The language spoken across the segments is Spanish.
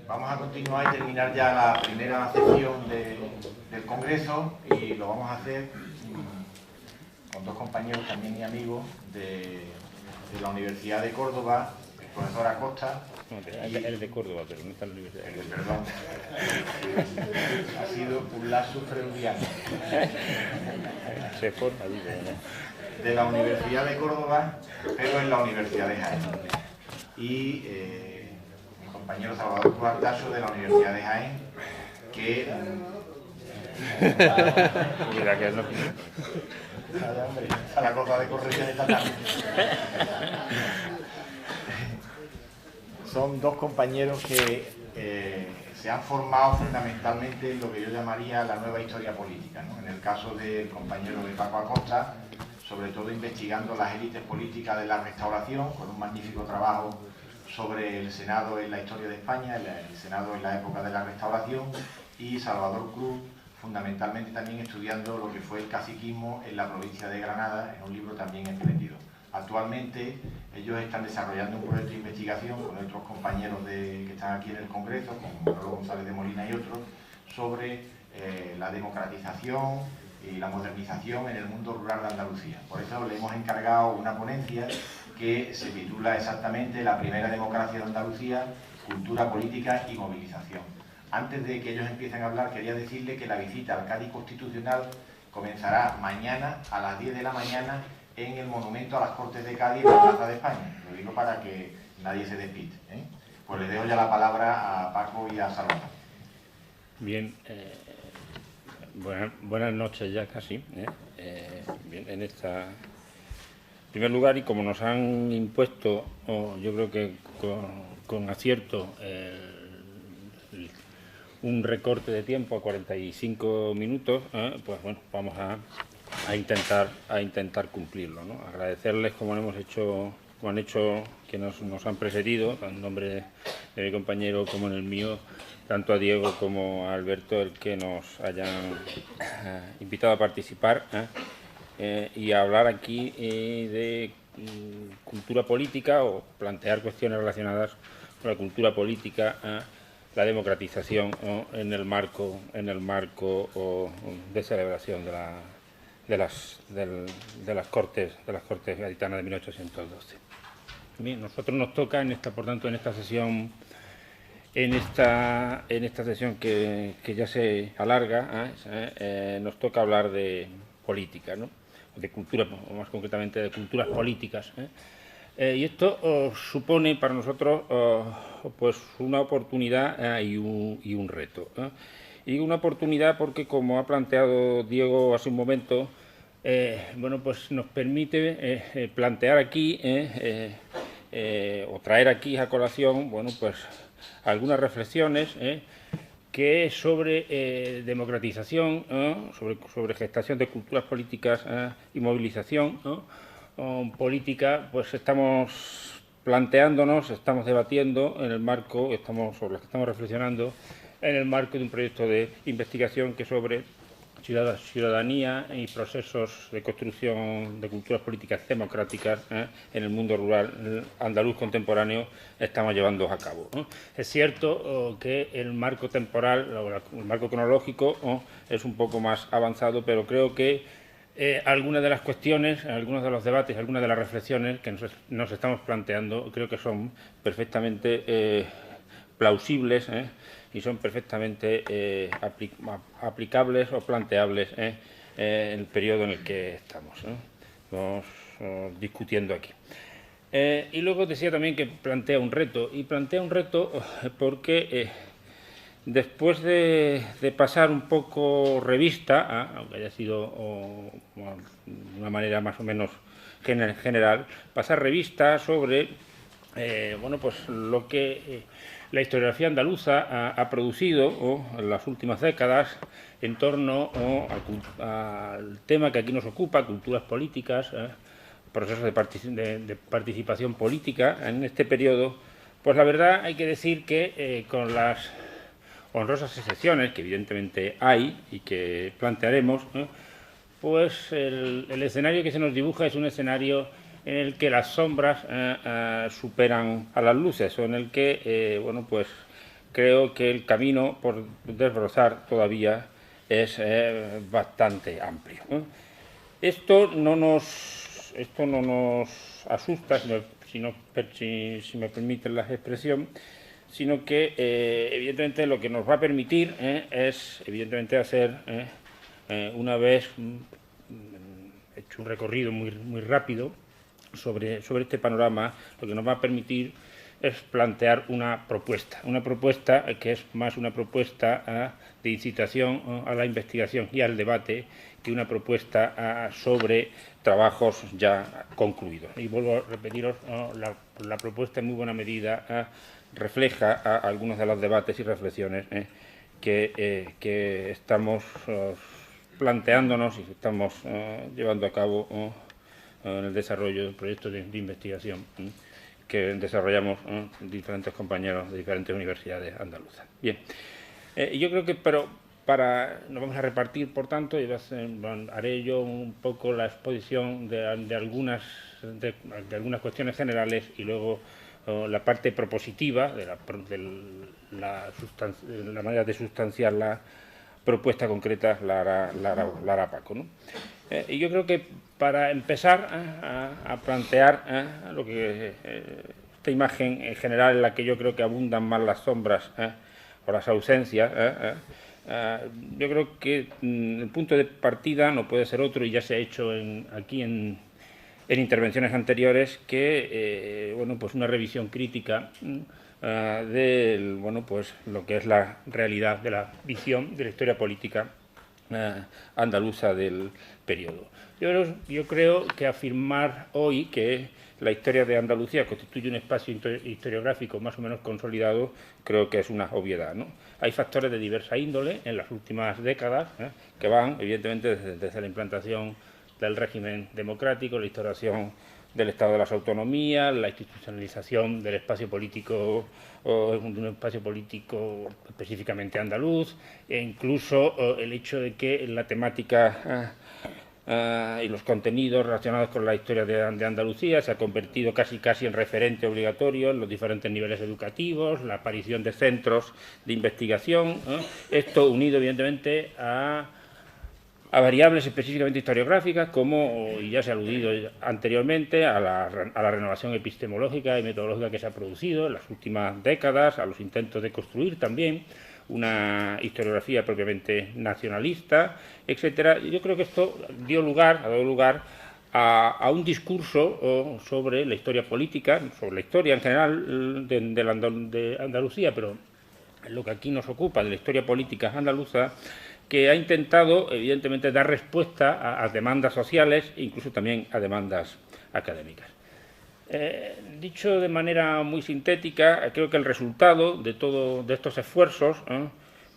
Vamos a continuar y terminar ya la primera sesión del Congreso, y lo vamos a hacer con dos compañeros también y amigos de la Universidad de Córdoba, el profesor Acosta. Él es de Córdoba, pero no está en la universidad. Perdón. Ha sido un lapsus freudiano. Se forma allí, De la Universidad de Córdoba, pero en la Universidad de Jaén. Y mi compañero Salvador Cruz Artacho, de la Universidad de Jaén, que... Mira que él no... Ay, hombre, esa es la cosa de corrección esta tarde. Son dos compañeros que se han formado fundamentalmente en lo que yo llamaría la nueva historia política, ¿no? En el caso del compañero de Paco Acosta, sobre todo investigando las élites políticas de la Restauración, con un magnífico trabajo sobre el Senado en la historia de España, el Senado en la época de la Restauración, y Salvador Cruz, fundamentalmente también estudiando lo que fue el caciquismo en la provincia de Granada, en un libro también espléndido. Actualmente ellos están desarrollando un proyecto de investigación con otros compañeros que están aquí en el Congreso, como Manolo González de Molina y otros, sobre la democratización y la modernización en el mundo rural de Andalucía. Por eso le hemos encargado una ponencia que se titula exactamente La primera democracia de Andalucía, cultura política y movilización. Antes de que ellos empiecen a hablar, quería decirle que la visita al Cádiz Constitucional comenzará mañana a las 10 de la mañana en el monumento a las Cortes de Cádiz en la Plaza de España. Lo digo para que nadie se despiste, ¿eh? Pues les dejo ya la palabra a Paco y a Salvador. Bien, buenas noches ya casi. Bien, en esta... En primer lugar, y como nos han impuesto, yo creo que con acierto, un recorte de tiempo a 45 minutos, pues bueno, vamos a intentar cumplirlo, ¿no? Agradecerles, como han hecho quienes nos han precedido, en nombre de mi compañero como en el mío, tanto a Diego como a Alberto, el que nos hayan invitado a participar y a hablar aquí de cultura política, o plantear cuestiones relacionadas con la cultura política, la democratización en el marco de celebración de las Cortes Gaditanas de 1812. Bien, nosotros nos toca por tanto en esta sesión que ya se alarga, nos toca hablar de política, ¿no? De cultura, o más concretamente de culturas políticas, y esto supone para nosotros pues una oportunidad y un reto. Y una oportunidad porque, como ha planteado Diego hace un momento, bueno, pues nos permite plantear aquí o traer aquí a colación, bueno, pues algunas reflexiones que sobre democratización, sobre gestación de culturas políticas y movilización política, pues estamos planteándonos, estamos debatiendo en el marco, sobre lo que estamos reflexionando en el marco de un proyecto de investigación que sobre ciudadanía y procesos de construcción de culturas políticas democráticas en el mundo rural andaluz contemporáneo estamos llevando a cabo. Es cierto que el marco temporal, o el marco cronológico es un poco más avanzado, pero creo que algunas de las cuestiones, algunos de los debates, algunas de las reflexiones que nos estamos planteando creo que son perfectamente plausibles y son perfectamente aplicables o planteables en el periodo en el que estamos discutiendo aquí. Y luego decía también que plantea un reto, porque después de pasar un poco revista, aunque haya sido de una manera más o menos general, pasar revista sobre bueno, pues lo que la historiografía andaluza ha producido en las últimas décadas en torno al tema que aquí nos ocupa, culturas políticas, procesos de participación política en este periodo. Pues la verdad hay que decir que con las honrosas excepciones que evidentemente hay y que plantearemos, pues el escenario que se nos dibuja es un escenario en el que las sombras superan a las luces, o en el que bueno, pues creo que el camino por desbrozar todavía es bastante amplio. Esto no nos asusta, si me permiten la expresión, sino que, evidentemente, lo que nos va a permitir es, evidentemente, hacer, una vez hecho un recorrido muy rápido sobre este panorama, lo que nos va a permitir es plantear una propuesta que es más una propuesta de incitación a la investigación y al debate que una propuesta sobre trabajos ya concluidos. Y vuelvo a repetiros, la propuesta en muy buena medida refleja algunos de los debates y reflexiones que estamos planteándonos y que estamos llevando a cabo en el desarrollo del proyecto de investigación que desarrollamos diferentes compañeros de diferentes universidades andaluzas. Bien, yo creo que, pero nos vamos a repartir, por tanto, y haré yo un poco la exposición de algunas cuestiones generales y luego la parte propositiva de la manera de sustanciar la propuesta concreta la hará Paco, ¿no? Y yo creo que para empezar a plantear lo que esta imagen en general en la que yo creo que abundan más las sombras o las ausencias, yo creo que el punto de partida no puede ser otro, y ya se ha hecho aquí en intervenciones anteriores, que pues una revisión crítica de lo que es la realidad de la visión de la historia política andaluza del periodo. Yo creo que afirmar hoy que la historia de Andalucía constituye un espacio historiográfico más o menos consolidado, creo que es una obviedad, ¿no? Hay factores de diversa índole en las últimas décadas que van, evidentemente, desde la implantación del régimen democrático, la instauración del Estado de las Autonomías, la institucionalización del espacio político, de un espacio político específicamente andaluz, e incluso el hecho de que la temática y los contenidos relacionados con la historia de Andalucía se ha convertido casi en referente obligatorio en los diferentes niveles educativos, la aparición de centros de investigación, esto unido evidentemente a variables específicamente historiográficas, como, y ya se ha aludido anteriormente, a la renovación epistemológica y metodológica que se ha producido en las últimas décadas, a los intentos de construir también una historiografía propiamente nacionalista, etcétera. Yo creo que esto ha dado lugar a un discurso sobre la historia política, sobre la historia en general de Andalucía, pero lo que aquí nos ocupa de la historia política andaluza, que ha intentado, evidentemente, dar respuesta a demandas sociales e incluso también a demandas académicas. Dicho de manera muy sintética, creo que el resultado de estos esfuerzos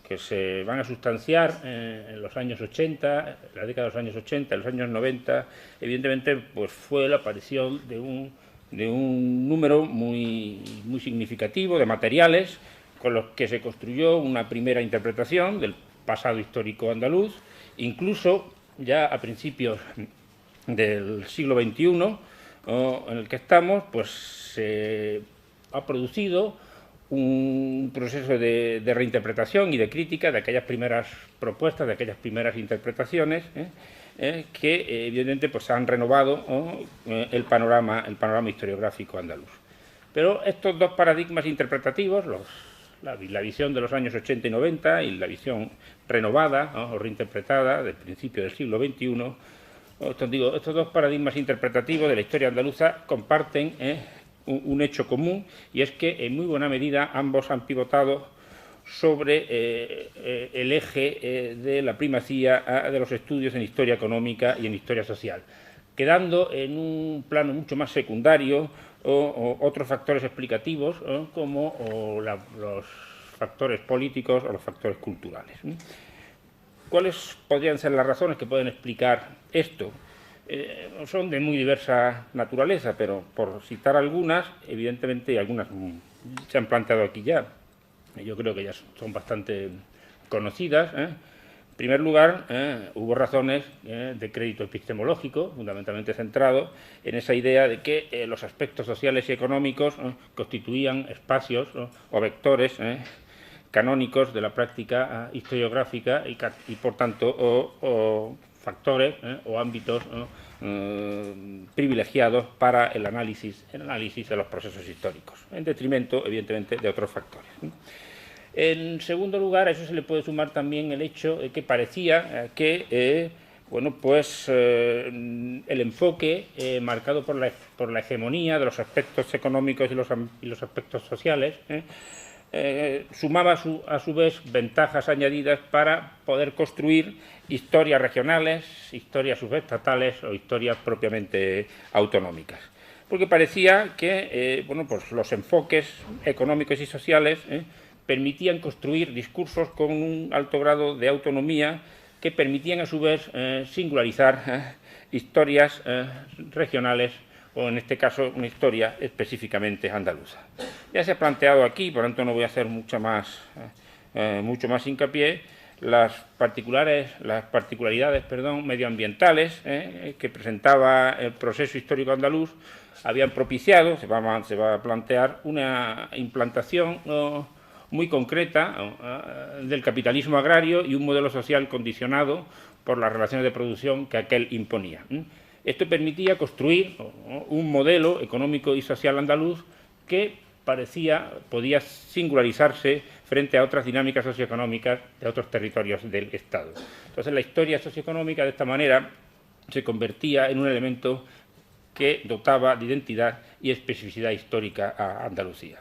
que se van a sustanciar en los años 80, la década de los años 80, en los años 90, evidentemente pues fue la aparición de un número muy significativo de materiales con los que se construyó una primera interpretación del pasado histórico andaluz, incluso ya a principios del siglo XXI, en el que estamos, pues se ha producido un proceso de reinterpretación y de crítica de aquellas primeras propuestas, de aquellas primeras interpretaciones, que evidentemente pues han renovado el panorama historiográfico andaluz. Pero estos dos paradigmas interpretativos, la visión de los años 80 y 90 y la visión renovada o reinterpretada del principio del siglo XXI, estos dos paradigmas interpretativos de la historia andaluza comparten un hecho común, y es que en muy buena medida ambos han pivotado sobre el eje de la primacía de los estudios en historia económica y en historia social, quedando en un plano mucho más secundario otros factores explicativos como los factores políticos o los factores culturales. ¿Cuáles podrían ser las razones que pueden explicar esto? Son de muy diversa naturaleza, pero por citar algunas, evidentemente algunas se han planteado aquí ya. Yo creo que ya son bastante conocidas. En primer lugar, hubo razones de crédito epistemológico, fundamentalmente centrado en esa idea de que los aspectos sociales y económicos constituían espacios o vectores canónicos de la práctica historiográfica y por tanto, factores o ámbitos privilegiados para el análisis de los procesos históricos, en detrimento, evidentemente, de otros factores. En segundo lugar, a eso se le puede sumar también el hecho de que parecía que el enfoque marcado por la hegemonía de los aspectos económicos y los aspectos sociales sumaba a su vez ventajas añadidas para poder construir historias regionales, historias subestatales o historias propiamente autonómicas. Porque parecía que los enfoques económicos y sociales permitían construir discursos con un alto grado de autonomía que permitían a su vez singularizar historias regionales o, en este caso, una historia específicamente andaluza. Ya se ha planteado aquí, por lo tanto no voy a hacer mucho más hincapié, las particularidades medioambientales que presentaba el proceso histórico andaluz habían propiciado, se va a plantear una implantación muy concreta del capitalismo agrario y un modelo social condicionado por las relaciones de producción que aquel imponía. Esto permitía construir un modelo económico y social andaluz que podía singularizarse frente a otras dinámicas socioeconómicas de otros territorios del Estado. Entonces, la historia socioeconómica, de esta manera, se convertía en un elemento que dotaba de identidad y especificidad histórica a Andalucía.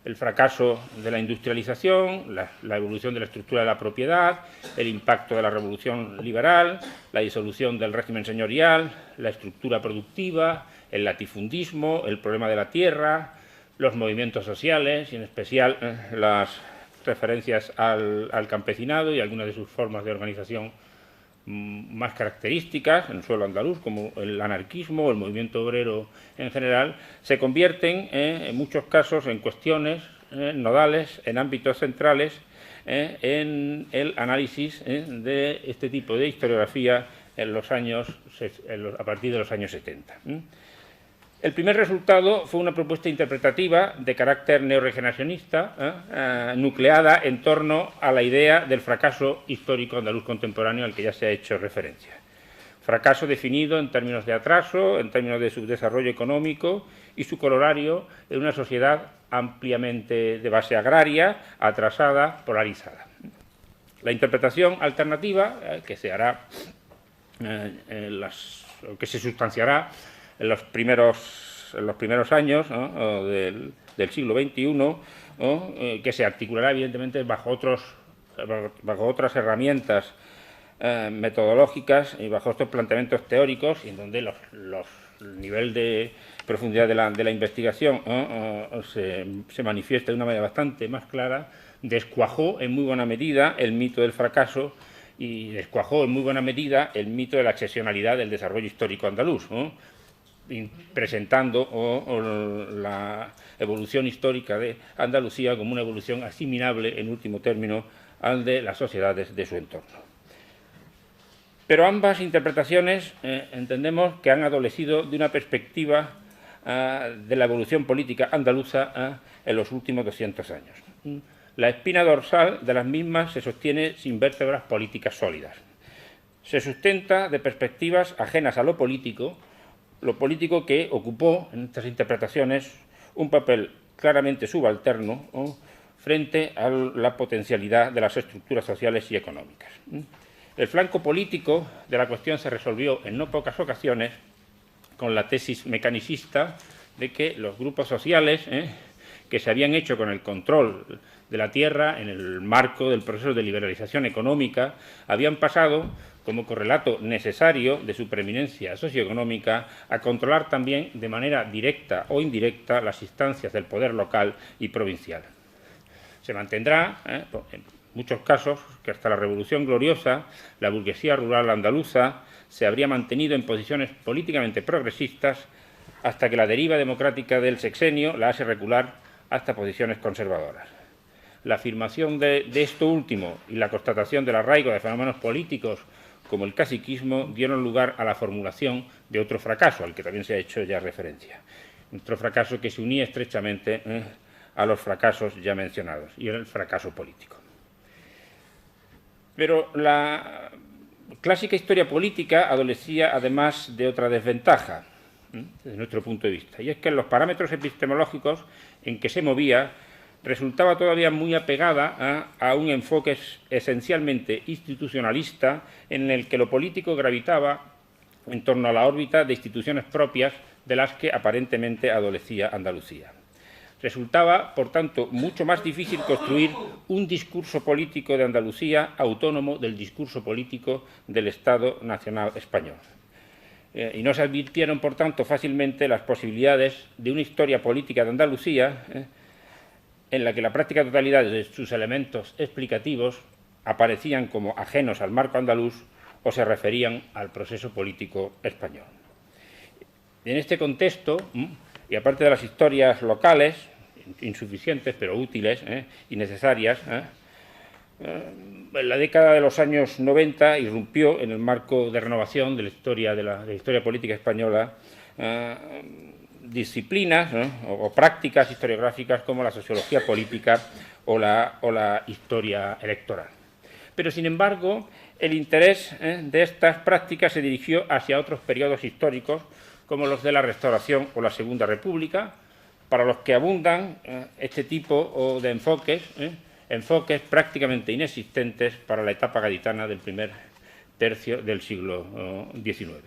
El fracaso de la industrialización, la evolución de la estructura de la propiedad, el impacto de la revolución liberal, la disolución del régimen señorial, la estructura productiva, el latifundismo, el problema de la tierra, los movimientos sociales y, en especial, las referencias al campesinado y algunas de sus formas de organización más características en el suelo andaluz, como el anarquismo o el movimiento obrero en general, se convierten en muchos casos en cuestiones nodales, en ámbitos centrales, en el análisis de este tipo de historiografía a partir de los años 70. El primer resultado fue una propuesta interpretativa de carácter neorregeneracionista, nucleada en torno a la idea del fracaso histórico andaluz contemporáneo al que ya se ha hecho referencia. Fracaso definido en términos de atraso, en términos de subdesarrollo económico y su corolario en una sociedad ampliamente de base agraria, atrasada, polarizada. La interpretación alternativa que se hará, que se sustanciará en los primeros años del siglo XXI, que se articulará evidentemente bajo otras herramientas metodológicas y bajo estos planteamientos teóricos, y en donde el nivel de profundidad de la investigación se manifiesta de una manera bastante más clara, descuajó en muy buena medida el mito del fracaso y descuajó en muy buena medida el mito de la excepcionalidad del desarrollo histórico andaluz, presentando la evolución histórica de Andalucía como una evolución asimilable, en último término, al de las sociedades de su entorno. Pero ambas interpretaciones entendemos que han adolecido de una perspectiva de la evolución política andaluza en los últimos 200 años. La espina dorsal de las mismas se sostiene sin vértebras políticas sólidas. Se sustenta de perspectivas ajenas a lo político que ocupó en estas interpretaciones un papel claramente subalterno frente a la potencialidad de las estructuras sociales y económicas. El flanco político de la cuestión se resolvió en no pocas ocasiones con la tesis mecanicista de que los grupos sociales que se habían hecho con el control de la tierra en el marco del proceso de liberalización económica habían pasado, como correlato necesario de su preeminencia socioeconómica, a controlar también de manera directa o indirecta las instancias del poder local y provincial. Se mantendrá, en muchos casos, que hasta la Revolución Gloriosa la burguesía rural andaluza se habría mantenido en posiciones políticamente progresistas hasta que la deriva democrática del sexenio la hace recular hasta posiciones conservadoras. La afirmación de esto último y la constatación del arraigo de fenómenos políticos como el caciquismo dieron lugar a la formulación de otro fracaso, al que también se ha hecho ya referencia. Otro fracaso que se unía estrechamente a los fracasos ya mencionados y el fracaso político. Pero la clásica historia política adolecía además de otra desventaja, desde nuestro punto de vista, y es que en los parámetros epistemológicos en que se movía resultaba todavía muy apegada a un enfoque esencialmente institucionalista en el que lo político gravitaba en torno a la órbita de instituciones propias de las que aparentemente adolecía Andalucía. Resultaba, por tanto, mucho más difícil construir un discurso político de Andalucía autónomo del discurso político del Estado Nacional Español. Y no se advirtieron, por tanto, fácilmente las posibilidades de una historia política de Andalucía en la que la práctica totalidad de sus elementos explicativos aparecían como ajenos al marco andaluz o se referían al proceso político español. En este contexto, y aparte de las historias locales, insuficientes pero útiles y necesarias, en la década de los años 90 irrumpió en el marco de renovación de la historia política española disciplinas o prácticas historiográficas como la sociología política o la historia electoral. Pero, sin embargo, el interés de estas prácticas se dirigió hacia otros periodos históricos como los de la Restauración o la Segunda República, para los que abundan este tipo de enfoques prácticamente inexistentes para la etapa gaditana del primer tercio del siglo XIX.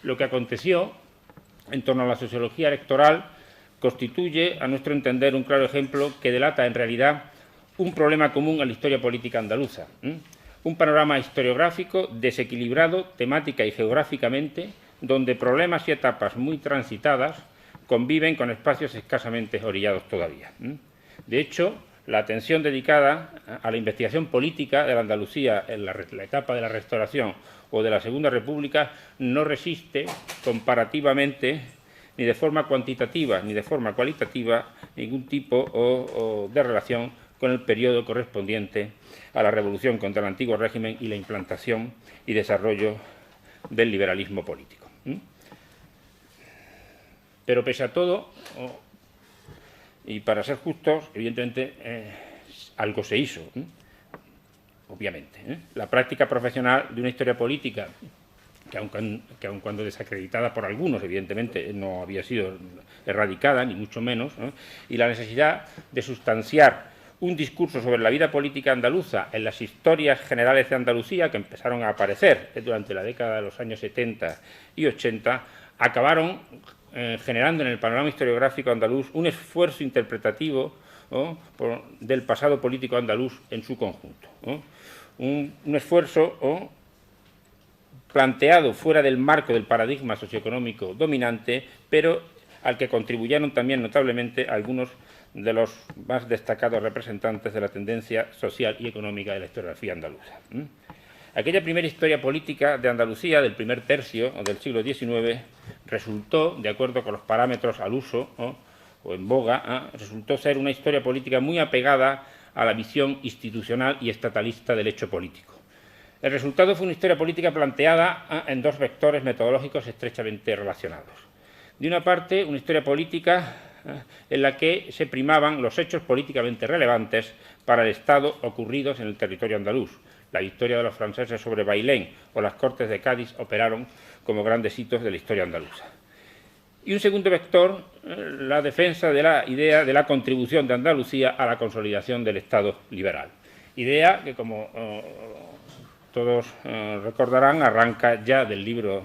Lo que aconteció en torno a la sociología electoral constituye, a nuestro entender, un claro ejemplo que delata en realidad un problema común a la historia política andaluza, un panorama historiográfico desequilibrado temática y geográficamente, donde problemas y etapas muy transitadas conviven con espacios escasamente orillados todavía. De hecho, la atención dedicada a la investigación política de la Andalucía en la etapa de la Restauración o de la Segunda República no resiste comparativamente ni de forma cuantitativa ni de forma cualitativa ningún tipo de relación con el periodo correspondiente a la revolución contra el antiguo régimen y la implantación y desarrollo del liberalismo político. Pero pese a todo, y para ser justos, evidentemente algo se hizo, obviamente. La práctica profesional de una historia política, que aun cuando desacreditada por algunos, evidentemente, no había sido erradicada, ni mucho menos, y la necesidad de sustanciar un discurso sobre la vida política andaluza en las historias generales de Andalucía, que empezaron a aparecer durante la década de los años 70 y 80, acabaron generando en el panorama historiográfico andaluz un esfuerzo interpretativo del pasado político andaluz en su conjunto. Un esfuerzo planteado fuera del marco del paradigma socioeconómico dominante, pero al que contribuyeron también notablemente algunos de los más destacados representantes de la tendencia social y económica de la historiografía andaluza. Aquella primera historia política de Andalucía del primer tercio del siglo XIX resultó, de acuerdo con los parámetros al uso o en boga, resultó ser una historia política muy apegada a la visión institucional y estatalista del hecho político. El resultado fue una historia política planteada en dos vectores metodológicos estrechamente relacionados. De una parte, una historia política en la que se primaban los hechos políticamente relevantes para el Estado ocurridos en el territorio andaluz. La victoria de los franceses sobre Bailén o las Cortes de Cádiz operaron como grandes hitos de la historia andaluza. Y un segundo vector, la defensa de la idea de la contribución de Andalucía a la consolidación del Estado liberal. Idea que, como todos recordarán, arranca ya del libro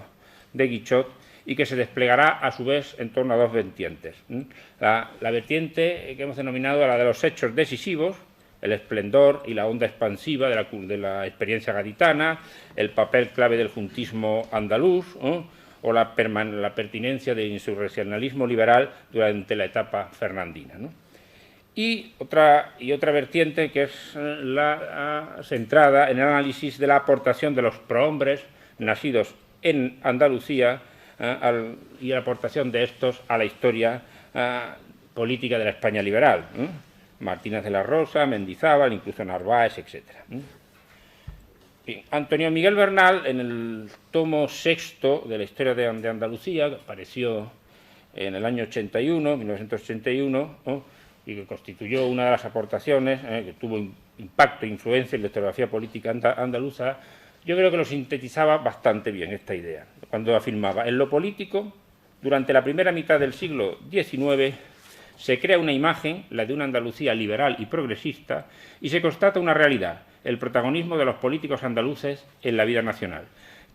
de Guichot y que se desplegará a su vez en torno a dos vertientes. La vertiente que hemos denominado la de los hechos decisivos, el esplendor y la onda expansiva de la experiencia gaditana, el papel clave del juntismo andaluz o la pertinencia del insurreccionalismo liberal durante la etapa fernandina. Y otra vertiente que es la centrada en el análisis de la aportación de los prohombres nacidos en Andalucía y la aportación de estos a la historia política de la España liberal. Martínez de la Rosa, Mendizábal, incluso Narváez, etc. Bien, Antonio Miguel Bernal, en el tomo sexto de la historia de Andalucía, que apareció en el año 1981, y que constituyó una de las aportaciones que tuvo impacto e influencia en la historiografía política andaluza, yo creo que lo sintetizaba bastante bien esta idea, cuando afirmaba: en lo político, durante la primera mitad del siglo XIX, se crea una imagen, la de una Andalucía liberal y progresista, y se constata una realidad, el protagonismo de los políticos andaluces en la vida nacional,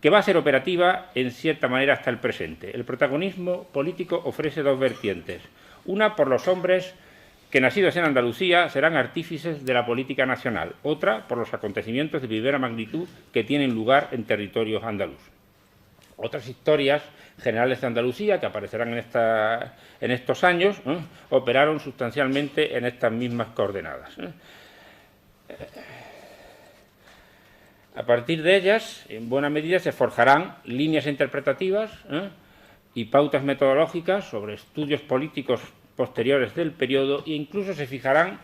que va a ser operativa en cierta manera hasta el presente. El protagonismo político ofrece dos vertientes: una por los hombres que, nacidos en Andalucía, serán artífices de la política nacional; otra por los acontecimientos de primera magnitud que tienen lugar en territorio andaluz. Otras historias generales de Andalucía, que aparecerán en estos años, operaron sustancialmente en estas mismas coordenadas. A partir de ellas, en buena medida, se forjarán líneas interpretativas y pautas metodológicas sobre estudios políticos posteriores del periodo, e incluso se fijarán,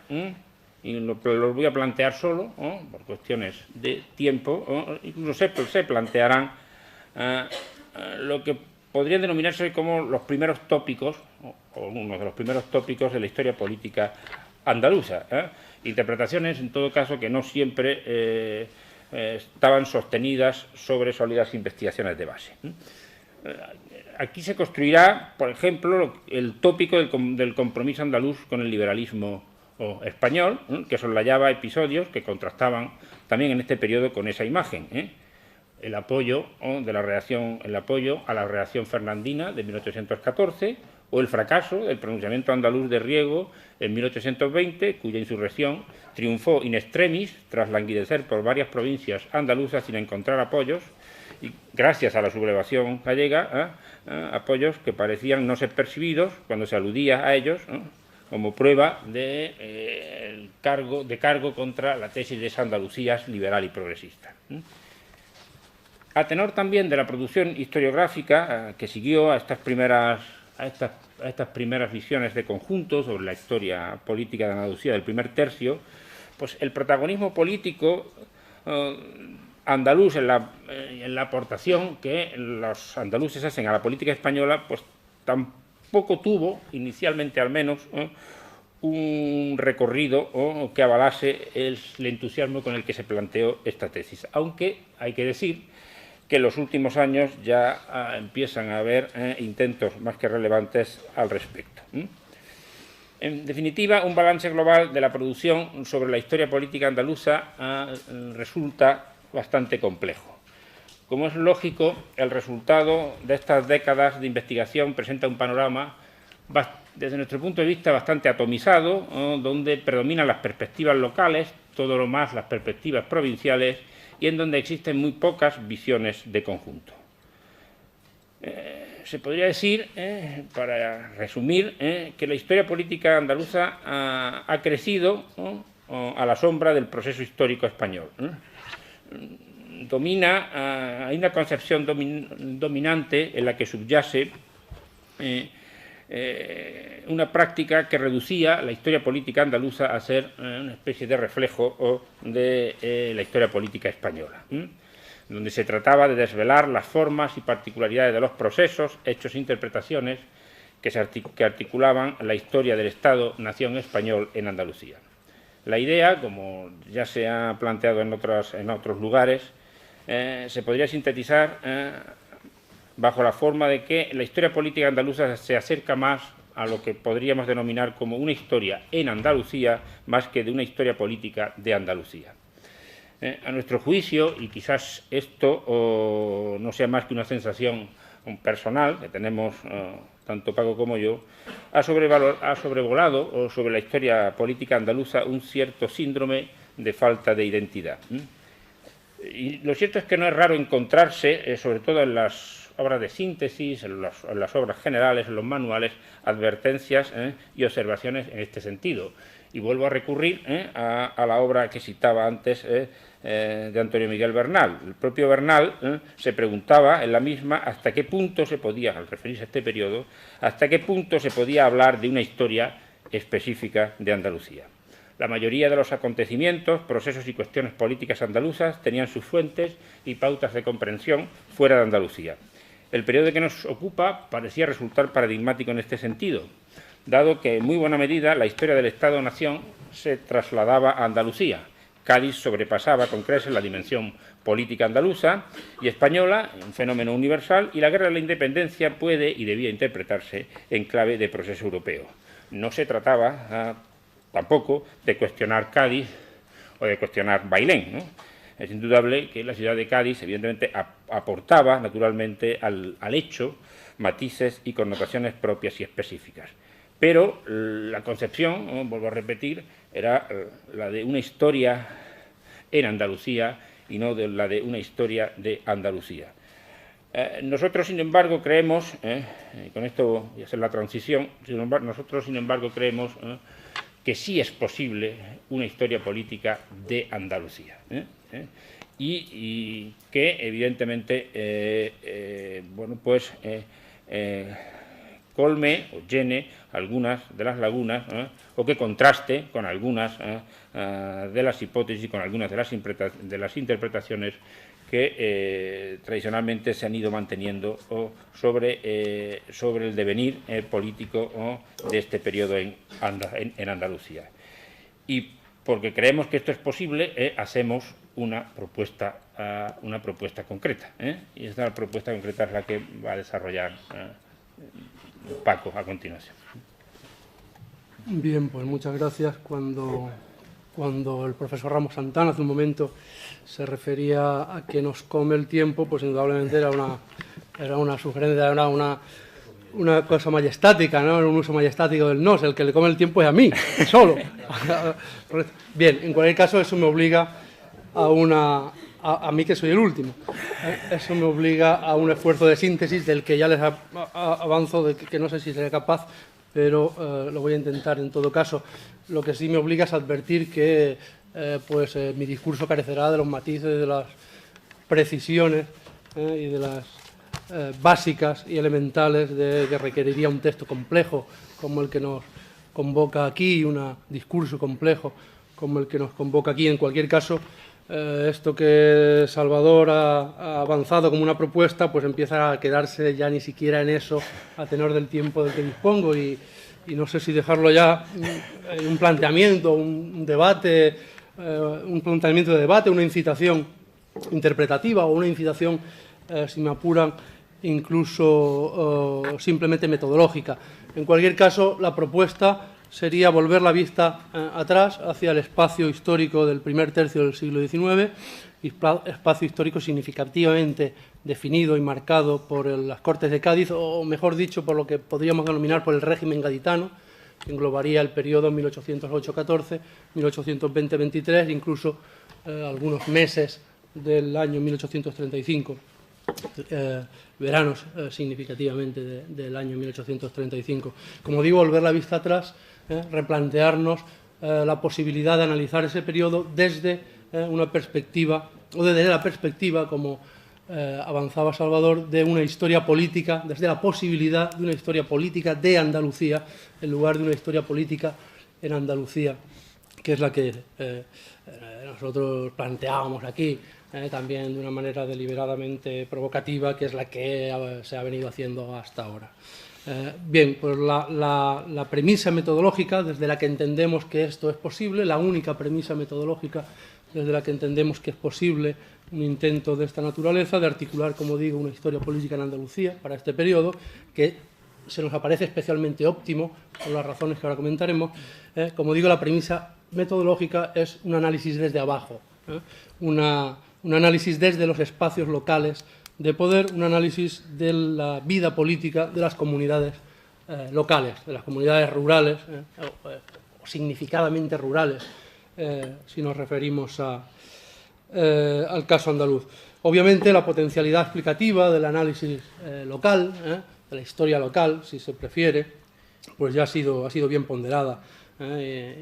y los voy a plantear solo, por cuestiones de tiempo, incluso se plantearán lo que podrían denominarse como los primeros tópicos, o uno de los primeros tópicos de la historia política andaluza. Interpretaciones, en todo caso, que no siempre estaban sostenidas sobre sólidas investigaciones de base. Aquí se construirá, por ejemplo, el tópico del compromiso andaluz con el liberalismo español, que soslayaba episodios que contrastaban también en este periodo con esa imagen. El apoyo a la reacción fernandina de 1814, o el fracaso del pronunciamiento andaluz de Riego en 1820, cuya insurrección triunfó in extremis tras languidecer por varias provincias andaluzas sin encontrar apoyos, y gracias a la sublevación gallega, apoyos que parecían no ser percibidos cuando se aludía a ellos como prueba de cargo contra la tesis de esa Andalucía liberal y progresista. A tenor también de la producción historiográfica que siguió a estas primeras visiones de conjunto sobre la historia política de Andalucía del primer tercio, pues el protagonismo político andaluz en la aportación que los andaluces hacen a la política española, pues tampoco tuvo, inicialmente al menos, un recorrido que avalase el entusiasmo con el que se planteó esta tesis, aunque hay que decir que en los últimos años ya empiezan a haber intentos más que relevantes al respecto. En definitiva, un balance global de la producción sobre la historia política andaluza resulta bastante complejo. Como es lógico, el resultado de estas décadas de investigación presenta un panorama, desde nuestro punto de vista, bastante atomizado, donde predominan las perspectivas locales, todo lo más las perspectivas provinciales, y en donde existen muy pocas visiones de conjunto. Se podría decir, para resumir, que la historia política andaluza ha crecido a la sombra del proceso histórico español. Hay una concepción dominante en la que subyace una práctica que reducía la historia política andaluza a ser una especie de reflejo de la historia política española, donde se trataba de desvelar las formas y particularidades de los procesos, hechos e interpretaciones que articulaban la historia del Estado-nación español en Andalucía. La idea, como ya se ha planteado en otros lugares, se podría sintetizar bajo la forma de que la historia política andaluza se acerca más a lo que podríamos denominar como una historia en Andalucía, más que de una historia política de Andalucía. A nuestro juicio, y quizás esto no sea más que una sensación personal que tenemos tanto Paco como yo, ha sobrevolado sobre la historia política andaluza un cierto síndrome de falta de identidad. Y lo cierto es que no es raro encontrarse, sobre todo en las obras de síntesis, en las obras generales, en los manuales, advertencias y observaciones en este sentido. Y vuelvo a recurrir a la obra que citaba antes de Antonio Miguel Bernal. El propio Bernal se preguntaba en la misma hasta qué punto se podía, al referirse a este periodo, hasta qué punto se podía hablar de una historia específica de Andalucía. La mayoría de los acontecimientos, procesos y cuestiones políticas andaluzas tenían sus fuentes y pautas de comprensión fuera de Andalucía. El periodo que nos ocupa parecía resultar paradigmático en este sentido. dado que en muy buena medida la historia del Estado-Nación se trasladaba a Andalucía. Cádiz sobrepasaba con creces la dimensión política andaluza y española, un fenómeno universal, y la guerra de la independencia puede y debía interpretarse en clave de proceso europeo. No se trataba tampoco de cuestionar Cádiz o de cuestionar Bailén, ¿no? Es indudable que la ciudad de Cádiz, evidentemente, aportaba naturalmente al hecho matices y connotaciones propias y específicas. Pero la concepción, ¿no?, vuelvo a repetir, era la de una historia en Andalucía y no la de una historia de Andalucía. Nosotros, sin embargo, creemos, y con esto voy a hacer la transición, nosotros, sin embargo, creemos que sí es posible una historia política de Andalucía. Y que, evidentemente, bueno, pues colme o llene algunas de las lagunas, o que contraste con algunas de las hipótesis y con algunas de las interpretaciones que tradicionalmente se han ido manteniendo sobre el devenir político de este periodo en Andalucía. Y porque creemos que esto es posible, hacemos una propuesta concreta. Y esta propuesta concreta es la que va a desarrollar Paco a continuación. Bien, pues muchas gracias. Cuando el profesor Ramos Santana hace un momento se refería a que nos come el tiempo, pues indudablemente era una sugerencia, era una cosa majestática, ¿no? Un uso majestático del nos. El que le come el tiempo es a mí, solo. Bien, en cualquier caso eso me obliga a mí, que soy el último. Eso me obliga a un esfuerzo de síntesis del que ya les avanzo, de que no sé si seré capaz, pero lo voy a intentar en todo caso. Lo que sí me obliga es advertir que mi discurso carecerá de los matices, de las precisiones y de las básicas y elementales que requeriría un texto complejo como el que nos convoca aquí, un discurso complejo como el que nos convoca aquí. En cualquier caso, esto que Salvador ha avanzado como una propuesta, pues empieza a quedarse ya ni siquiera en eso, a tenor del tiempo del que dispongo, y no sé si dejarlo ya en un planteamiento, un debate, un planteamiento de debate, una incitación interpretativa o una incitación, si me apuran, incluso simplemente metodológica. En cualquier caso, la propuesta sería volver la vista atrás hacia el espacio histórico del primer tercio del siglo XIX, espacio histórico significativamente definido y marcado por las Cortes de Cádiz, o mejor dicho, por lo que podríamos denominar por el régimen gaditano, que englobaría el periodo 1808-14, 1820-23, incluso algunos meses del año 1835. Veranos significativamente del año 1835. Como digo, volver la vista atrás, replantearnos la posibilidad de analizar ese periodo desde una perspectiva, o desde la perspectiva, como avanzaba Salvador, de una historia política, desde la posibilidad de una historia política de Andalucía, en lugar de una historia política en Andalucía, que es la que nosotros planteábamos aquí, también de una manera deliberadamente provocativa, que es la que se ha venido haciendo hasta ahora. Bien, pues la premisa metodológica desde la que entendemos que esto es posible, la única premisa metodológica desde la que entendemos que es posible un intento de esta naturaleza, de articular, como digo, una historia política en Andalucía para este periodo, que se nos aparece especialmente óptimo, por las razones que ahora comentaremos. Como digo, la premisa metodológica es un análisis desde abajo, un análisis desde los espacios locales de poder, un análisis de la vida política de las comunidades locales, de las comunidades rurales, o significadamente rurales, si nos referimos al caso andaluz. Obviamente, la potencialidad explicativa del análisis local, de la historia local, si se prefiere, pues ya ha sido bien ponderada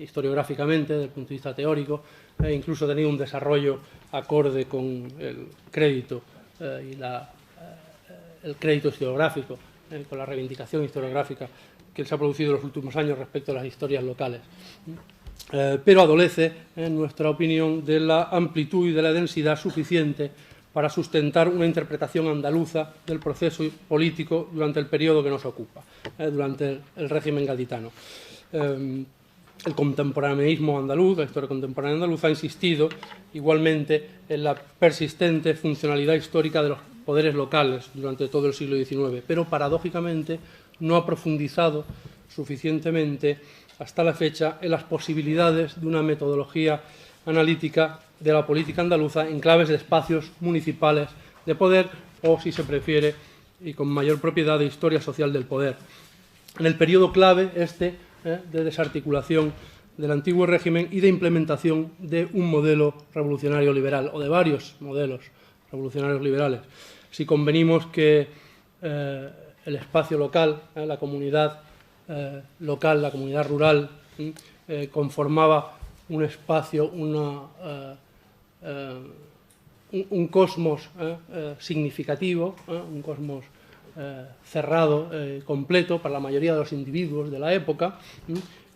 historiográficamente, desde el punto de vista teórico, incluso ha tenido un desarrollo acorde con el crédito y el crédito historiográfico, con la reivindicación historiográfica que se ha producido en los últimos años respecto a las historias locales. Pero adolece, en nuestra opinión, de la amplitud y de la densidad suficiente para sustentar una interpretación andaluza del proceso político durante el periodo que nos ocupa, durante el régimen gaditano. El contemporaneismo andaluz, la historia contemporánea andaluza, ha insistido igualmente en la persistente funcionalidad histórica de los poderes locales durante todo el siglo XIX, pero paradójicamente no ha profundizado suficientemente hasta la fecha en las posibilidades de una metodología analítica de la política andaluza en claves de espacios municipales de poder o, si se prefiere, y con mayor propiedad, de historia social del poder. En el periodo clave de desarticulación del antiguo régimen y de implementación de un modelo revolucionario liberal o de varios modelos revolucionarios liberales. Si convenimos que el espacio local, la comunidad local, la comunidad rural, conformaba un espacio, un cosmos significativo, un cosmos cerrado, completo para la mayoría de los individuos de la época,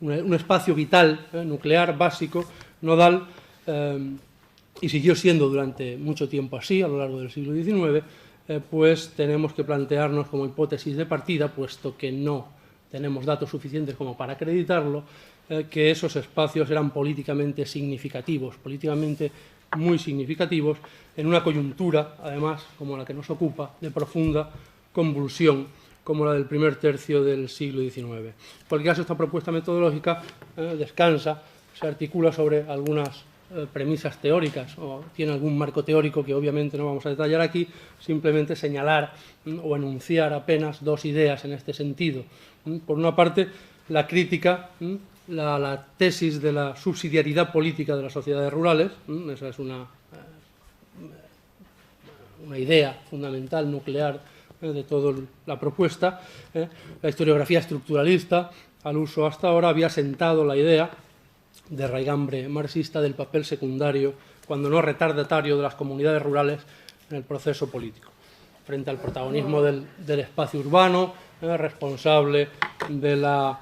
un espacio vital, nuclear, básico, nodal, y siguió siendo durante mucho tiempo así, a lo largo del siglo XIX, pues tenemos que plantearnos como hipótesis de partida, puesto que no tenemos datos suficientes como para acreditarlo, que esos espacios eran políticamente significativos, políticamente muy significativos, en una coyuntura, además, como la que nos ocupa, de profunda convulsión, como la del primer tercio del siglo XIX. En cualquier caso, esta propuesta metodológica descansa, se articula sobre algunas premisas teóricas o tiene algún marco teórico que obviamente no vamos a detallar aquí, simplemente señalar o enunciar apenas dos ideas en este sentido. Por una parte, la crítica, la tesis de la subsidiariedad política de las sociedades rurales, esa es una idea fundamental, nuclear, de toda la propuesta. La historiografía estructuralista, al uso hasta ahora, había sentado la idea de raigambre marxista del papel secundario, cuando no retardatario, de las comunidades rurales en el proceso político, frente al protagonismo del espacio urbano, responsable de la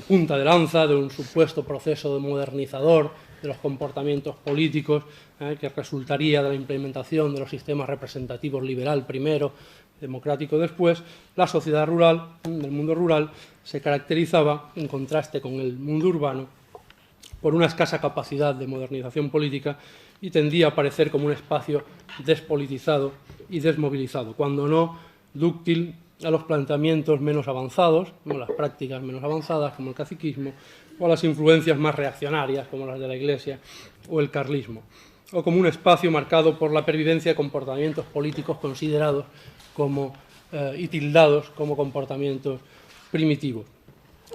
punta de lanza de un supuesto proceso modernizador de los comportamientos políticos que resultaría de la implementación de los sistemas representativos liberal primero, democrático después. La sociedad rural, el mundo rural, se caracterizaba, en contraste con el mundo urbano, por una escasa capacidad de modernización política y tendía a aparecer como un espacio despolitizado y desmovilizado, cuando no dúctil a los planteamientos menos avanzados, como las prácticas menos avanzadas, como el caciquismo, o a las influencias más reaccionarias, como las de la Iglesia o el carlismo, o como un espacio marcado por la pervivencia de comportamientos políticos considerados como, y tildados como comportamientos primitivos.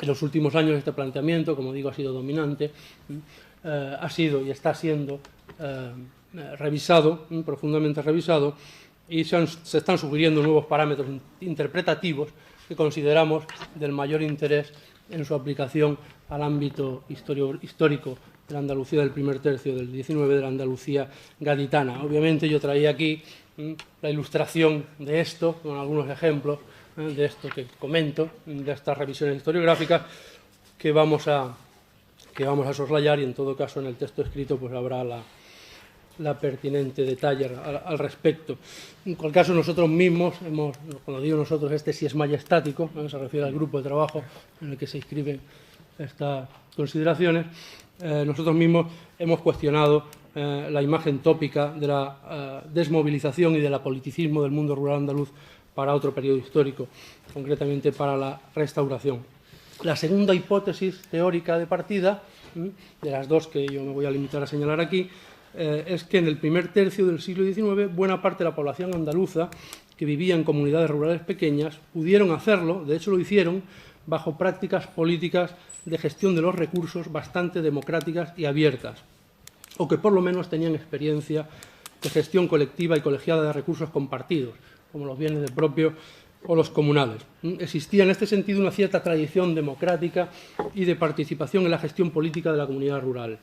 En los últimos años este planteamiento, como digo, ha sido dominante, ha sido y está siendo revisado, profundamente revisado, y se están sugiriendo nuevos parámetros interpretativos que consideramos del mayor interés en su aplicación al ámbito histórico de la Andalucía del primer tercio del XIX, de la Andalucía gaditana. Obviamente yo traía aquí la ilustración de esto, con algunos ejemplos de esto que comento, de estas revisiones historiográficas que vamos a soslayar, y en todo caso en el texto escrito pues habrá la pertinente detalle al respecto. En cualquier caso, nosotros mismos, cuando digo nosotros, este sí es majestático, se refiere al grupo de trabajo en el que se inscriben estas consideraciones, nosotros mismos hemos cuestionado la imagen tópica de la desmovilización y del apoliticismo del mundo rural andaluz para otro periodo histórico, concretamente para la Restauración. La segunda hipótesis teórica de partida, de las dos que yo me voy a limitar a señalar aquí, es que en el primer tercio del siglo XIX buena parte de la población andaluza que vivía en comunidades rurales pequeñas pudieron hacerlo, de hecho lo hicieron, bajo prácticas políticas de gestión de los recursos bastante democráticas y abiertas, o que por lo menos tenían experiencia de gestión colectiva y colegiada de recursos compartidos, como los bienes de propio o los comunales. Existía en este sentido una cierta tradición democrática y de participación en la gestión política de la comunidad rural.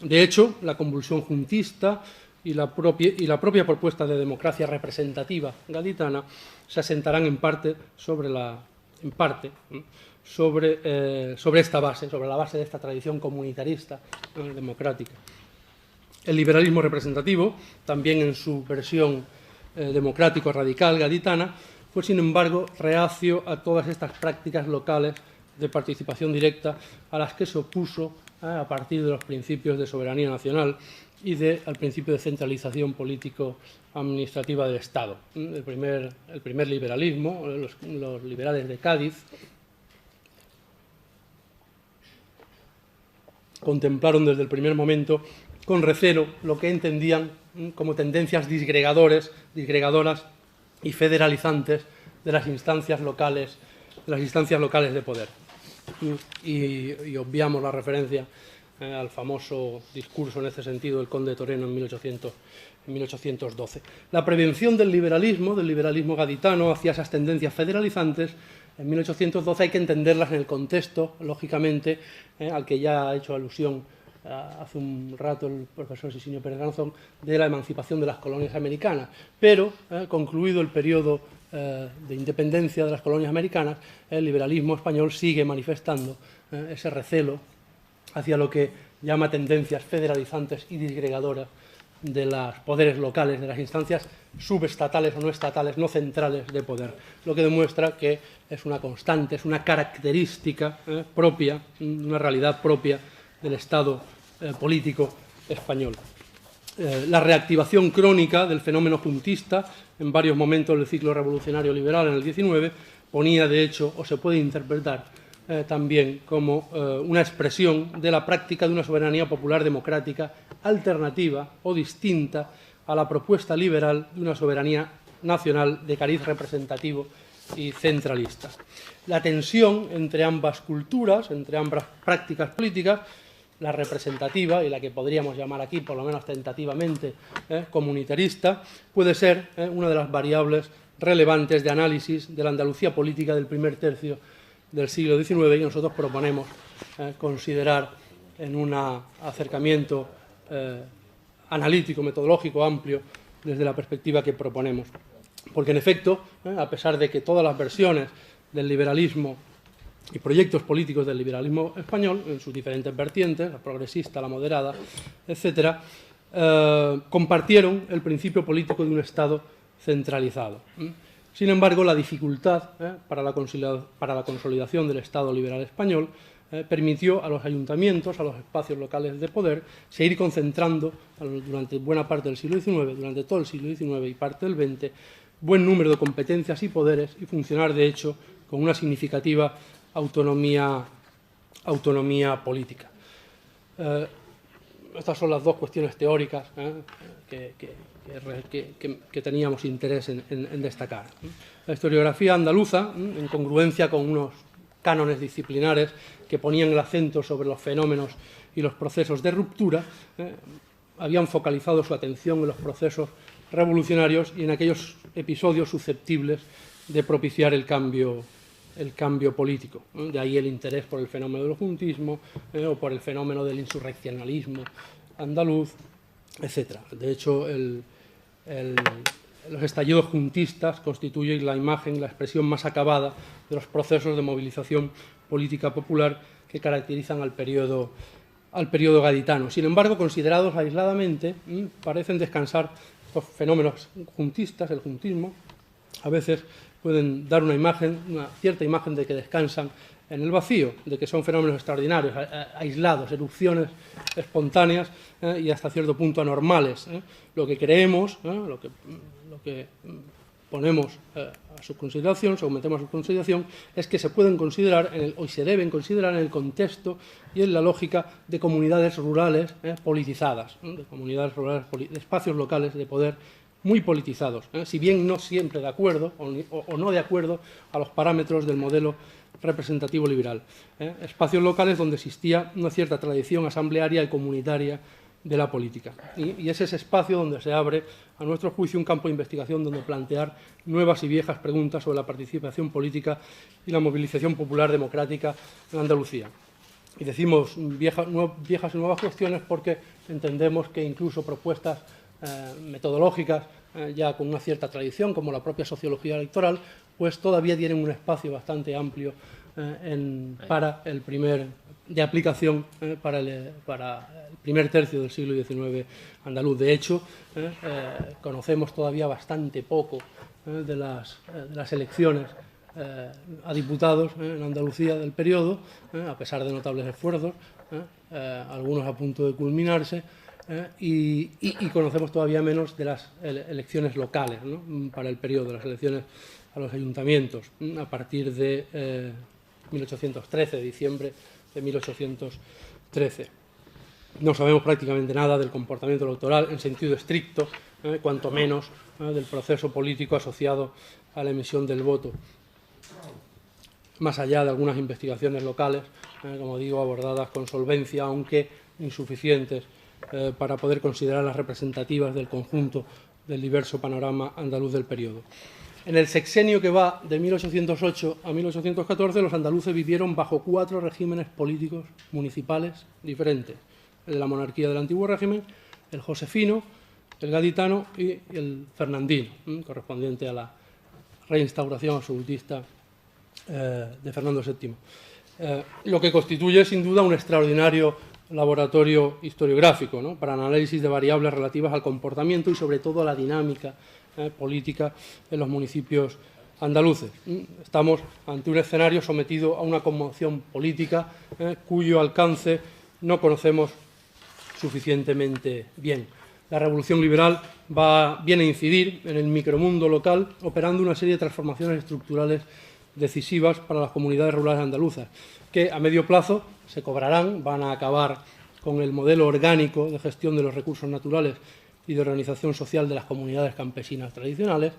De hecho, la convulsión juntista y la propia propuesta de democracia representativa gaditana se asentarán en parte sobre esta base, sobre la base de esta tradición comunitarista democrática. El liberalismo representativo, también en su versión democrático radical gaditana, fue sin embargo reacio a todas estas prácticas locales de participación directa a las que se opuso a partir de los principios de soberanía nacional y al principio de centralización político-administrativa del Estado. El primer liberalismo, los liberales de Cádiz, contemplaron desde el primer momento con recelo lo que entendían como tendencias disgregadoras y federalizantes de las instancias locales de poder. Y obviamos la referencia al famoso discurso en ese sentido del conde Toreno en 1812. La prevención del liberalismo gaditano hacia esas tendencias federalizantes, en 1812 hay que entenderlas en el contexto, lógicamente, al que ya ha hecho alusión hace un rato el profesor Sisinio Pérez Garzón, de la emancipación de las colonias americanas. Pero, concluido el periodo de independencia de las colonias americanas, el liberalismo español sigue manifestando ese recelo hacia lo que llama tendencias federalizantes y disgregadoras de los poderes locales, de las instancias subestatales o no estatales, no centrales de poder, lo que demuestra que es una constante, es una característica propia, una realidad propia del Estado político español. La reactivación crónica del fenómeno juntista en varios momentos del ciclo revolucionario liberal en el XIX ponía, de hecho, o se puede interpretar también como una expresión de la práctica de una soberanía popular democrática alternativa o distinta a la propuesta liberal de una soberanía nacional de cariz representativo y centralista. La tensión entre ambas culturas, entre ambas prácticas políticas, la representativa y la que podríamos llamar aquí, por lo menos tentativamente, comunitarista, puede ser una de las variables relevantes de análisis de la Andalucía política del primer tercio del siglo XIX, y nosotros proponemos considerar en un acercamiento analítico, metodológico, amplio, desde la perspectiva que proponemos. Porque, en efecto, a pesar de que todas las versiones del liberalismo y proyectos políticos del liberalismo español, en sus diferentes vertientes, la progresista, la moderada, etcétera, compartieron el principio político de un Estado centralizado. Sin embargo, la dificultad para la consolidación del Estado liberal español permitió a los ayuntamientos, a los espacios locales de poder, seguir concentrando durante buena parte del siglo XIX, durante todo el siglo XIX y parte del XX, buen número de competencias y poderes y funcionar, de hecho, con una significativa autonomía política. Estas son las dos cuestiones teóricas que teníamos interés en destacar. La historiografía andaluza, en congruencia con unos cánones disciplinares que ponían el acento sobre los fenómenos y los procesos de ruptura, habían focalizado su atención en los procesos revolucionarios y en aquellos episodios susceptibles de propiciar el cambio político. De ahí el interés por el fenómeno del juntismo o por el fenómeno del insurreccionalismo andaluz, etc. De hecho, los estallidos juntistas constituyen la imagen, la expresión más acabada de los procesos de movilización política popular que caracterizan al periodo gaditano. Sin embargo, considerados aisladamente, parecen descansar los fenómenos juntistas, el juntismo, a veces pueden dar una cierta imagen de que descansan en el vacío, de que son fenómenos extraordinarios, aislados, erupciones espontáneas y hasta cierto punto anormales. Lo que creemos, lo que ponemos a su consideración, sometemos a su consideración, es que se pueden considerar y se deben considerar en el contexto y en la lógica de comunidades rurales politizadas, de comunidades rurales, de espacios locales de poder muy politizados, si bien no siempre de acuerdo o no de acuerdo a los parámetros del modelo representativo liberal. Espacios locales donde existía una cierta tradición asamblearia y comunitaria de la política. Y es ese espacio donde se abre, a nuestro juicio, un campo de investigación donde plantear nuevas y viejas preguntas sobre la participación política y la movilización popular democrática en Andalucía. Y decimos viejas y nuevas cuestiones porque entendemos que incluso propuestas metodológicas ya con una cierta tradición, como la propia sociología electoral, pues todavía tienen un espacio bastante amplio para el primer de aplicación para el primer tercio del siglo XIX andaluz. De hecho, conocemos todavía bastante poco de las elecciones a diputados en Andalucía del periodo, a pesar de notables esfuerzos, algunos a punto de culminarse, y conocemos todavía menos de las elecciones locales, ¿no?, para el periodo, las elecciones a los ayuntamientos, a partir de 1813, diciembre de 1813. No sabemos prácticamente nada del comportamiento electoral en sentido estricto, cuanto menos del proceso político asociado a la emisión del voto, más allá de algunas investigaciones locales, como digo, abordadas con solvencia, aunque insuficientes para poder considerarlas representativas del conjunto del diverso panorama andaluz del periodo. En el sexenio que va de 1808 a 1814, los andaluces vivieron bajo 4 regímenes políticos municipales diferentes: el de la monarquía del antiguo régimen, el josefino, el gaditano y el fernandino, correspondiente a la reinstauración absolutista de Fernando VII. Lo que constituye, sin duda, un extraordinario laboratorio historiográfico, ¿no?, para análisis de variables relativas al comportamiento y, sobre todo, a la dinámica política en los municipios andaluces. Estamos ante un escenario sometido a una conmoción política cuyo alcance no conocemos suficientemente bien. La revolución liberal viene a incidir en el micromundo local, operando una serie de transformaciones estructurales decisivas para las comunidades rurales andaluzas, que a medio plazo se cobrarán, van a acabar con el modelo orgánico de gestión de los recursos naturales y de organización social de las comunidades campesinas tradicionales,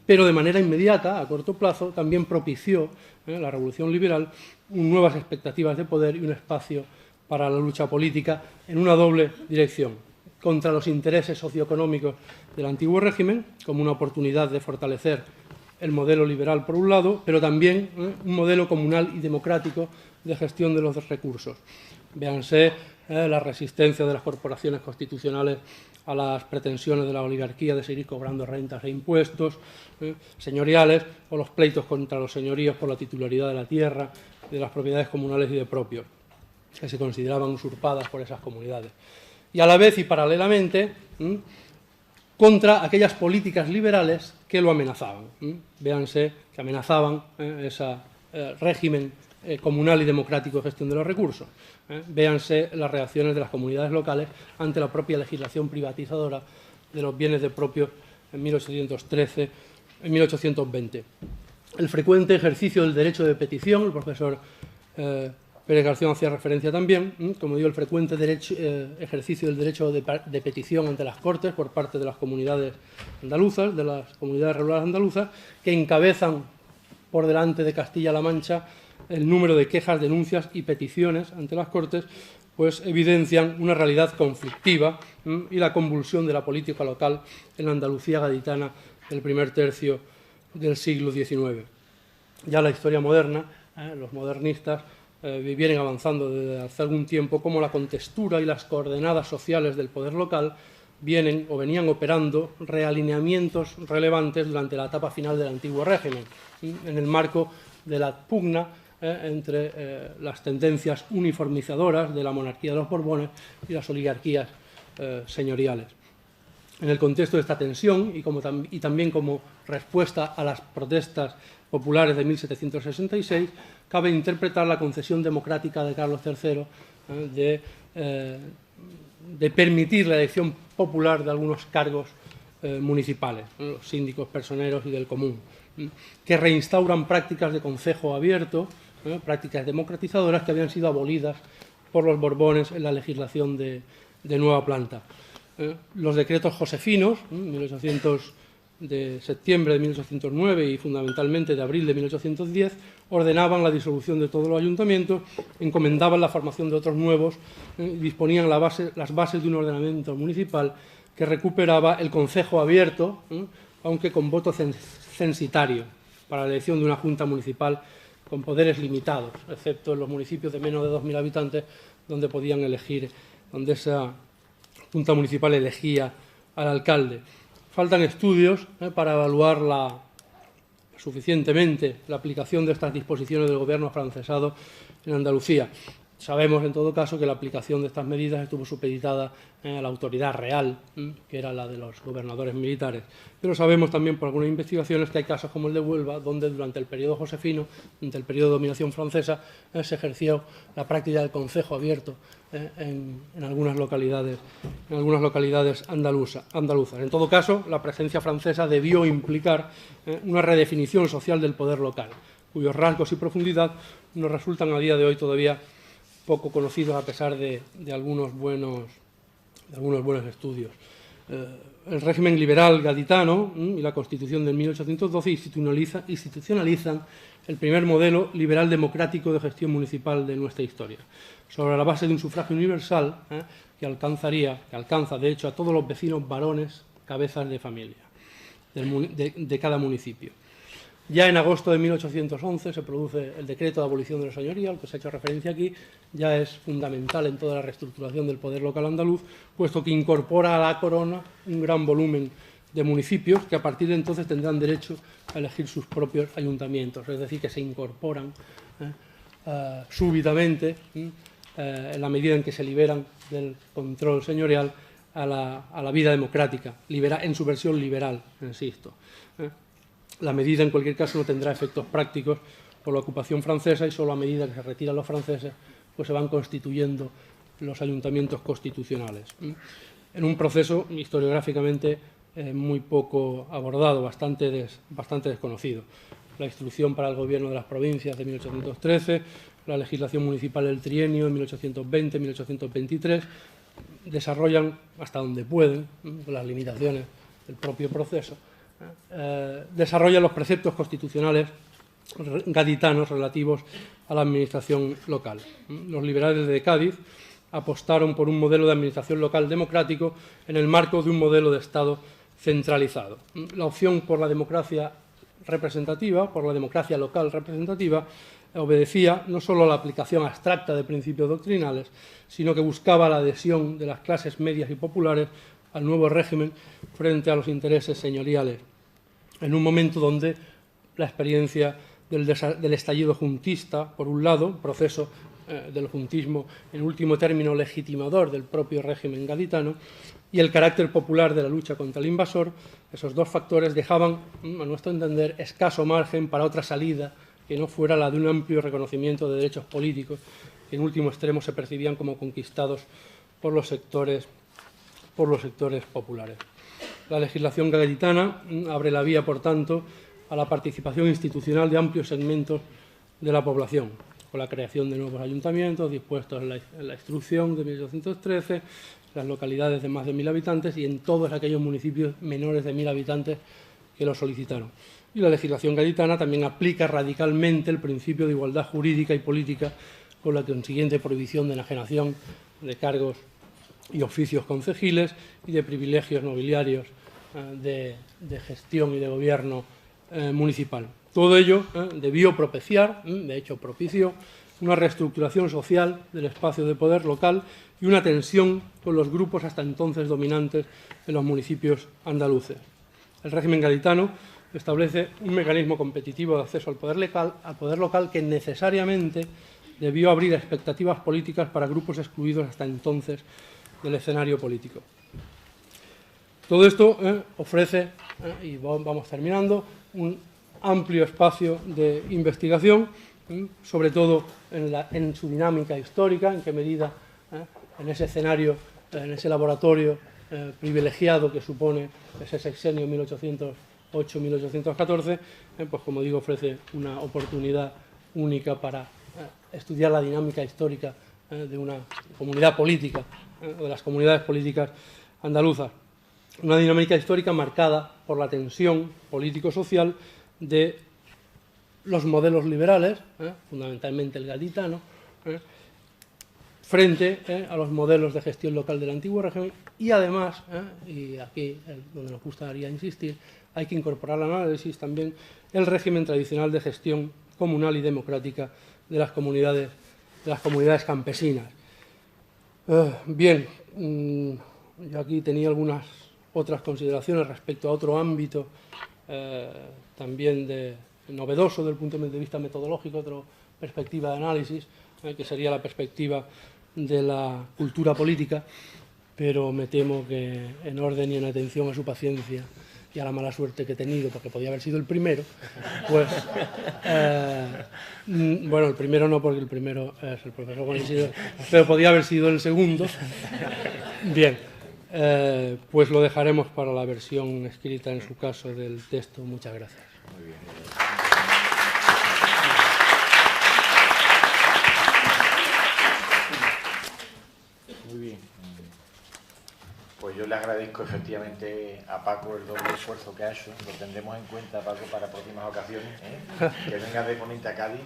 pero de manera inmediata, a corto plazo, también propició la revolución liberal nuevas expectativas de poder y un espacio para la lucha política en una doble dirección: contra los intereses socioeconómicos del antiguo régimen, como una oportunidad de fortalecer el modelo liberal por un lado, pero también un modelo comunal y democrático de gestión de los recursos. Véanse la resistencia de las corporaciones constitucionales a las pretensiones de la oligarquía de seguir cobrando rentas e impuestos señoriales, o los pleitos contra los señoríos por la titularidad de la tierra, de las propiedades comunales y de propios, que se consideraban usurpadas por esas comunidades. Y a la vez y paralelamente, contra aquellas políticas liberales que lo amenazaban. Véanse que amenazaban ese régimen comunal y democrático de gestión de los recursos. Véanse las reacciones de las comunidades locales ante la propia legislación privatizadora de los bienes de propios en 1813, en 1820. El frecuente ejercicio del derecho de petición, el profesor Pérez García hacía referencia también, como digo, el frecuente ejercicio del derecho de petición ante las Cortes por parte de las comunidades andaluzas, de las comunidades rurales andaluzas, que encabezan por delante de Castilla-La Mancha el número de quejas, denuncias y peticiones ante las Cortes, pues evidencian una realidad conflictiva y la convulsión de la política local en la Andalucía gaditana del primer tercio del siglo XIX. Ya la historia moderna, los modernistas, vienen avanzando desde hace algún tiempo como la contextura y las coordenadas sociales del poder local vienen o venían operando realineamientos relevantes durante la etapa final del antiguo régimen, en el marco de la pugna entre las tendencias uniformizadoras de la monarquía de los Borbones y las oligarquías señoriales. En el contexto de esta tensión y también como respuesta a las protestas populares de 1766, cabe interpretar la concesión democrática de Carlos III de permitir la elección popular de algunos cargos municipales, los síndicos personeros y del común, que reinstauran prácticas de concejo abierto, prácticas democratizadoras que habían sido abolidas por los Borbones en la legislación de nueva planta. Los decretos josefinos, de septiembre de 1809 y fundamentalmente de abril de 1810, ordenaban la disolución de todos los ayuntamientos, encomendaban la formación de otros nuevos y disponían las bases de un ordenamiento municipal que recuperaba el concejo abierto, aunque con voto censitario, para la elección de una junta municipal con poderes limitados, excepto en los municipios de menos de 2.000 habitantes, donde podían elegir, donde esa junta municipal elegía al alcalde. Faltan estudios para evaluar suficientemente la aplicación de estas disposiciones del gobierno afrancesado en Andalucía. Sabemos, en todo caso, que la aplicación de estas medidas estuvo supeditada a la autoridad real, que era la de los gobernadores militares. Pero sabemos también por algunas investigaciones que hay casos como el de Huelva, donde durante el periodo josefino, durante el periodo de dominación francesa, se ejerció la práctica del concejo abierto en algunas localidades andaluzas. En todo caso, la presencia francesa debió implicar una redefinición social del poder local, cuyos rasgos y profundidad nos resultan a día de hoy todavía poco conocidos, a pesar de algunos buenos estudios. El régimen liberal gaditano y la Constitución de 1812 institucionalizan el primer modelo liberal democrático de gestión municipal de nuestra historia, sobre la base de un sufragio universal que alcanza, de hecho, a todos los vecinos varones, cabezas de familia de cada municipio. Ya en agosto de 1811 se produce el decreto de abolición de la señoría, al que se ha hecho referencia aquí. Ya es fundamental en toda la reestructuración del poder local andaluz, puesto que incorpora a la corona un gran volumen de municipios que a partir de entonces tendrán derecho a elegir sus propios ayuntamientos, es decir, que se incorporan súbitamente, en la medida en que se liberan del control señorial, a la vida democrática, en su versión liberal, insisto. La medida, en cualquier caso, no tendrá efectos prácticos por la ocupación francesa, y solo a medida que se retiran los franceses, pues se van constituyendo los ayuntamientos constitucionales. En un proceso historiográficamente muy poco abordado, bastante desconocido. La instrucción para el gobierno de las provincias de 1813, la legislación municipal del trienio de 1820-1823, desarrollan hasta donde pueden, con las limitaciones del propio proceso, desarrollan los preceptos constitucionales gaditanos relativos a la administración local. Los liberales de Cádiz apostaron por un modelo de administración local democrático en el marco de un modelo de Estado centralizado. La opción por la democracia representativa, por la democracia local representativa, obedecía no solo a la aplicación abstracta de principios doctrinales, sino que buscaba la adhesión de las clases medias y populares al nuevo régimen frente a los intereses señoriales, en un momento donde la experiencia del estallido juntista, por un lado, proceso del juntismo en último término legitimador del propio régimen gaditano, y el carácter popular de la lucha contra el invasor, esos dos factores dejaban, a nuestro entender, escaso margen para otra salida que no fuera la de un amplio reconocimiento de derechos políticos, que en último extremo se percibían como conquistados por los sectores populares. La legislación gaditana abre la vía, por tanto, a la participación institucional de amplios segmentos de la población, con la creación de nuevos ayuntamientos dispuestos en la instrucción de 1813, en las localidades de más de 1.000 habitantes y en todos aquellos municipios menores de 1.000 habitantes que lo solicitaron. Y la legislación gaditana también aplica radicalmente el principio de igualdad jurídica y política, con la consiguiente prohibición de enajenación de cargos y oficios concejiles y de privilegios nobiliarios de gestión y de gobierno municipal. Todo ello debió propiciar, de hecho propició, una reestructuración social del espacio de poder local y una tensión con los grupos hasta entonces dominantes en los municipios andaluces. El régimen gaditano establece un mecanismo competitivo de acceso al poder local que necesariamente debió abrir expectativas políticas para grupos excluidos hasta entonces del escenario político. Todo esto ofrece, y vamos terminando, un amplio espacio de investigación, sobre todo en su dinámica histórica, en qué medida en ese escenario, en ese laboratorio privilegiado que supone ese sexenio 1808-1814, pues como digo, ofrece una oportunidad única para estudiar la dinámica histórica de una comunidad política, o de las comunidades políticas andaluzas. Una dinámica histórica marcada por la tensión político-social de los modelos liberales, fundamentalmente el gaditano, frente a los modelos de gestión local del antiguo régimen, y además, y aquí es donde nos gustaría insistir, hay que incorporar al análisis también el régimen tradicional de gestión comunal y democrática de las comunidades campesinas. Bien, yo aquí tenía algunas otras consideraciones respecto a otro ámbito también de novedoso desde el punto de vista metodológico, otra perspectiva de análisis, que sería la perspectiva de la cultura política, pero me temo que en orden y en atención a su paciencia y a la mala suerte que he tenido, porque podía haber sido el primero, pues, bueno, el primero no, porque el primero es el profesor Juan Isidro, pero podía haber sido el segundo. Bien, pues lo dejaremos para la versión escrita, en su caso, del texto. Muchas gracias. Muy bien. Muy bien. Pues yo le agradezco efectivamente a Paco el doble esfuerzo que ha hecho. Lo tendremos en cuenta, Paco, para próximas ocasiones, que venga de ponente a Cádiz.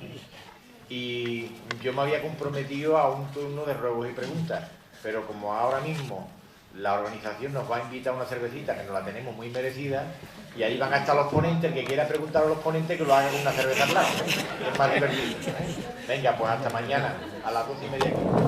Y yo me había comprometido a un turno de ruegos y preguntas, pero como ahora mismo la organización nos va a invitar a una cervecita, que nos la tenemos muy merecida, y ahí van a estar los ponentes, el que quiera preguntar a los ponentes que lo hagan con una cerveza blanca, es más divertido. Venga, pues hasta mañana a las 12:30.